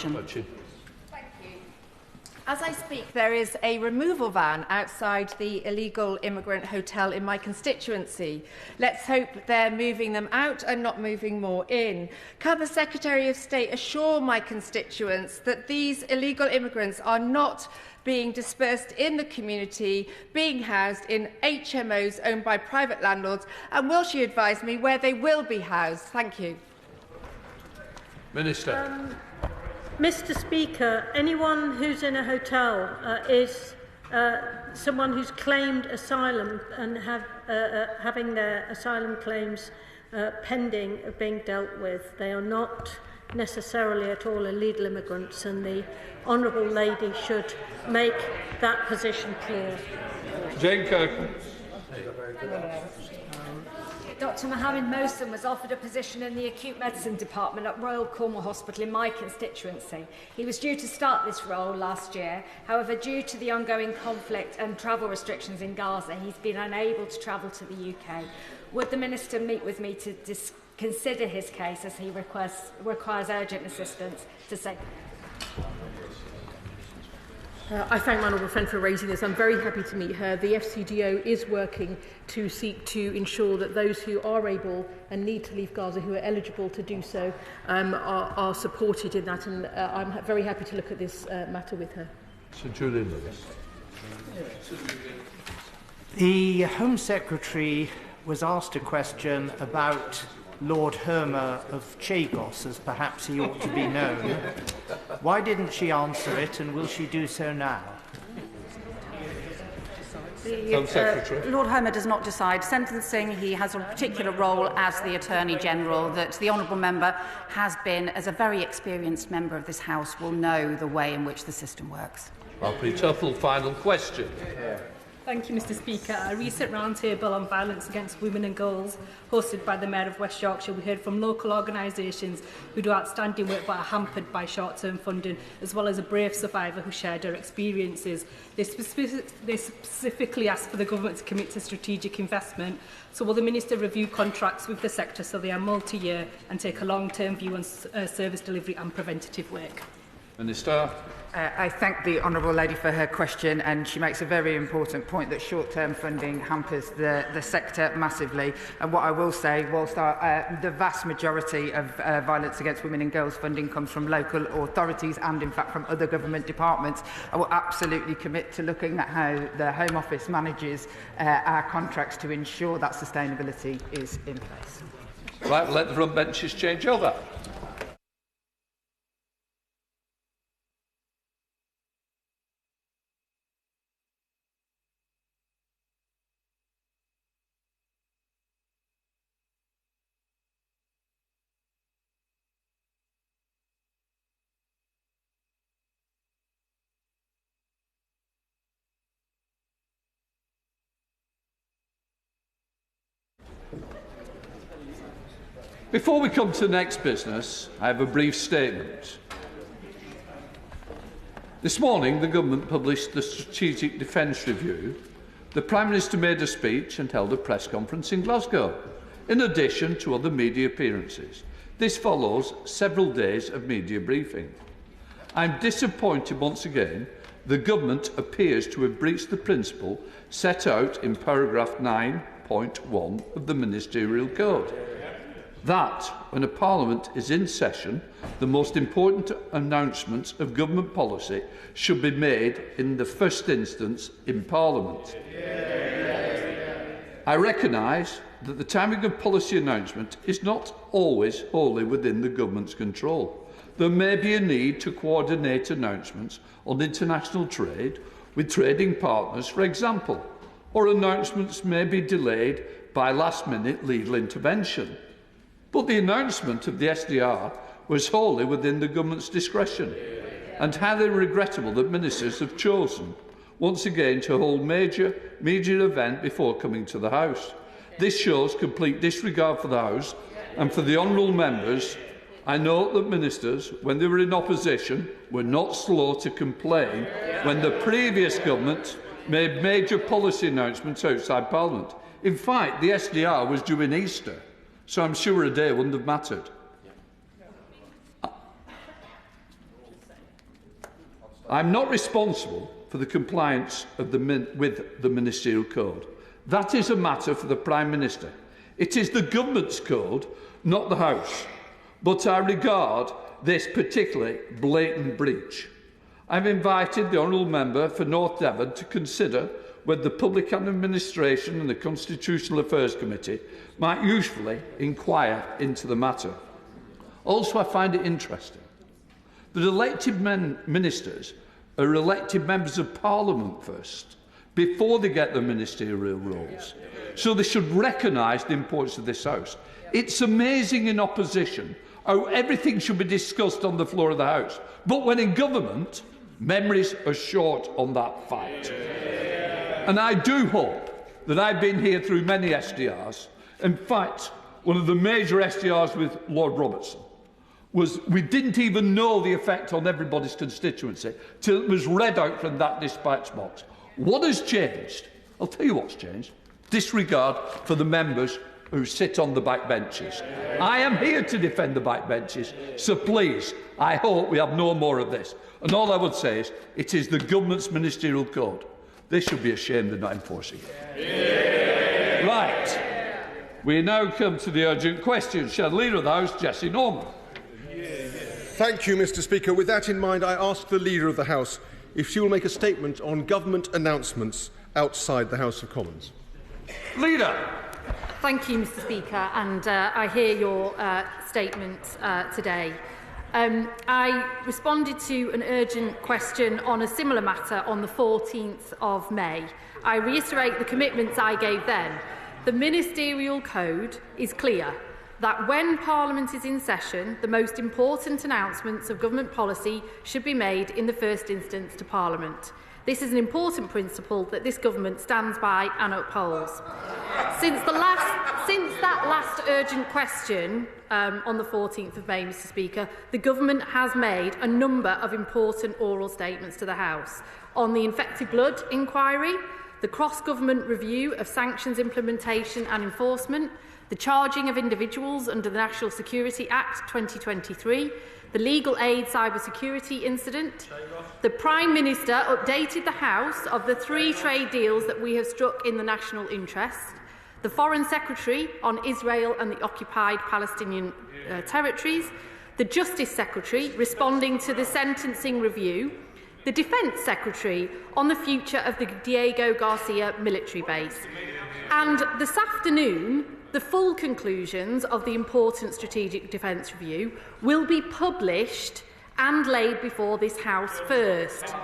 opposition. Pochin. As I speak, there is a removal van outside the illegal immigrant hotel in my constituency. Let's hope they're moving them out and not moving more in. Can the Secretary of State assure my constituents that these illegal immigrants are not being dispersed in the community, being housed in HMOs owned by private landlords, and will she advise me where they will be housed? Thank you. Minister. Mr. Speaker, anyone who's in a hotel is someone who's claimed asylum and having their asylum claims pending of being dealt with. They are not necessarily at all illegal immigrants, and the honourable lady should make that position clear. Jane Kirkman. Dr Mohammed Mohsen was offered a position in the acute medicine department at Royal Cornwall Hospital in my constituency. He was due to start this role last year. However, due to the ongoing conflict and travel restrictions in Gaza, he's been unable to travel to the UK. Would the Minister meet with me to consider his case, as he requires urgent assistance to save? I thank my honourable friend for raising this. I'm very happy to meet her. The FCDO is working to seek to ensure that those who are able and need to leave Gaza, who are eligible to do so, are supported in that, and I'm very happy to look at this matter with her. Sir Julian Lewis. The Home Secretary was asked a question about Lord Hermer of Chagos, as perhaps he ought to be known. Why didn't she answer it, and will she do so now? Lord Hermer does not decide sentencing. He has a particular role as the Attorney General that the honourable member has been, as a very experienced member of this House, will know the way in which the system works. Alfred Tuffle, final question. Thank you, Mr. Speaker. A recent roundtable on violence against women and girls, hosted by the Mayor of West Yorkshire, we heard from local organisations who do outstanding work but are hampered by short-term funding, as well as a brave survivor who shared her experiences. They specifically asked for the government to commit to strategic investment. So will the Minister review contracts with the sector so they are multi-year and take a long-term view on service delivery and preventative work? Minister. I thank the honourable lady for her question, and she makes a very important point that short-term funding hampers the sector massively. And what I will say, whilst the vast majority of violence against women and girls funding comes from local authorities and in fact from other government departments, I will absolutely commit to looking at how the Home Office manages our contracts to ensure that sustainability is in place. Right, we'll let the front benches change over. Before we come to the next business, I have a brief statement. This morning, the Government published the Strategic Defence Review. The Prime Minister made a speech and held a press conference in Glasgow, in addition to other media appearances. This follows several days of media briefing. I am disappointed once again the Government appears to have breached the principle set out in paragraph 9.1 of the Ministerial Code, that when a Parliament is in session, the most important announcements of government policy should be made in the first instance in Parliament. I recognise that the timing of policy announcement is not always wholly within the government's control. There may be a need to coordinate announcements on international trade with trading partners, for example, or announcements may be delayed by last-minute legal intervention. But the announcement of the SDR was wholly within the government's discretion, and highly regrettable that ministers have chosen once again to hold major media event before coming to the House. This shows complete disregard for the House and for the honourable members. I note that ministers, when they were in opposition, were not slow to complain when the previous government made major policy announcements outside Parliament. In fact, the SDR was due in Easter, so I'm sure a day wouldn't have mattered. I'm not responsible for the compliance of with the Ministerial Code. That is a matter for the Prime Minister. It is the Government's code, not the House. But I regard this particularly blatant breach. I've invited the Honourable Member for North Devon to consider whether the Public Administration and the Constitutional Affairs Committee might usefully inquire into the matter. Also, I find it interesting that elected ministers are elected members of Parliament first, before they get the ministerial roles. So they should recognise the importance of this House. It's amazing in opposition how everything should be discussed on the floor of the House. But when in government, memories are short on that fact. And I do hope that I've been here through many SDRs. In fact, one of the major SDRs with Lord Robertson was we didn't even know the effect on everybody's constituency till it was read out from that dispatch box. What has changed? I'll tell you what's changed. Disregard for the members who sit on the backbenches. I am here to defend the backbenches, so please, I hope we have no more of this. And all I would say is, it is the Government's Ministerial Code. They should be ashamed of not enforcing it. Right. We now come to the urgent questions. Shall the Leader of the House, Jessie Norman. Thank you, Mr. Speaker. With that in mind, I ask the Leader of the House if she will make a statement on government announcements outside the House of Commons. Leader. Thank you, Mr. Speaker, and I hear your statement today. I responded to an urgent question on a similar matter on the 14th of May. I reiterate the commitments I gave then. The Ministerial Code is clear that when Parliament is in session, the most important announcements of government policy should be made in the first instance to Parliament. This is an important principle that this government stands by and upholds. Since that last urgent question on the 14th of May, Mr. Speaker, the government has made a number of important oral statements to the House on the infected blood inquiry, the cross-government review of sanctions implementation and enforcement, the charging of individuals under the National Security Act 2023, the legal aid cybersecurity incident. The Prime Minister updated the House of the 3 trade deals that we have struck in the national interest, the Foreign Secretary on Israel and the occupied Palestinian territories, the Justice Secretary responding to the sentencing review, the Defence Secretary on the future of the Diego Garcia military base. And this afternoon, the full conclusions of the important Strategic Defence Review will be published and laid before this House first,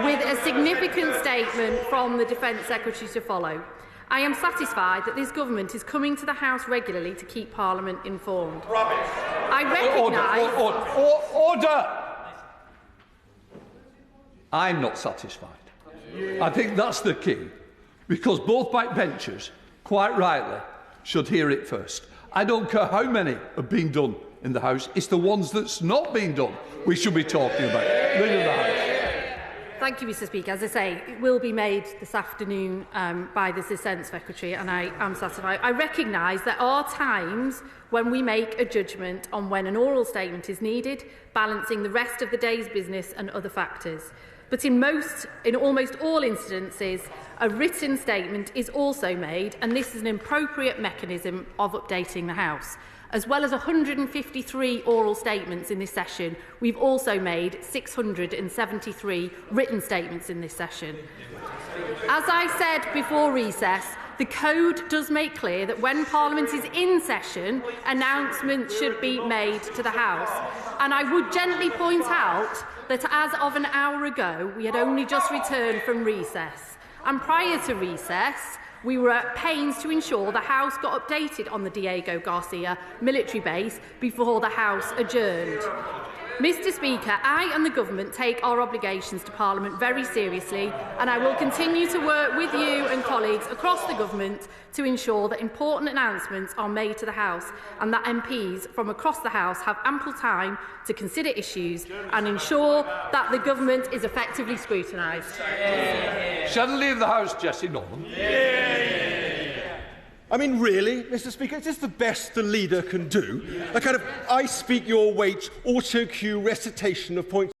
with a significant statement from the Defence Secretary to follow. I am satisfied that this government is coming to the House regularly to keep Parliament informed. I recognise... Order! I'm not satisfied. I think that's the key, because both backbenchers, quite rightly, should hear it first. I don't care how many are being done in the House, it's the ones that's not being done we should be talking about. Leader of the House. Thank you, Mr. Speaker. As I say, it will be made this afternoon by the Defence Secretary, and I am satisfied. I recognise there are times when we make a judgment on when an oral statement is needed, balancing the rest of the day's business and other factors. But in almost all instances, a written statement is also made, and this is an appropriate mechanism of updating the House. As well as 153 oral statements in this session, we've also made 673 written statements in this session. As I said before recess, the Code does make clear that when Parliament is in session, announcements should be made to the House. And I would gently point out that as of an hour ago, we had only just returned from recess. And prior to recess, we were at pains to ensure the House got updated on the Diego Garcia military base before the House adjourned. Mr. Speaker, I and the Government take our obligations to Parliament very seriously, and I will continue to work with you and colleagues across the Government to ensure that important announcements are made to the House and that MPs from across the House have ample time to consider issues and ensure that the Government is effectively scrutinised. Shall the Leader of the House, Jessie Norman. I mean, really, Mr. Speaker, is this the best the leader can do? A kind of I speak your weight, auto-cue recitation of points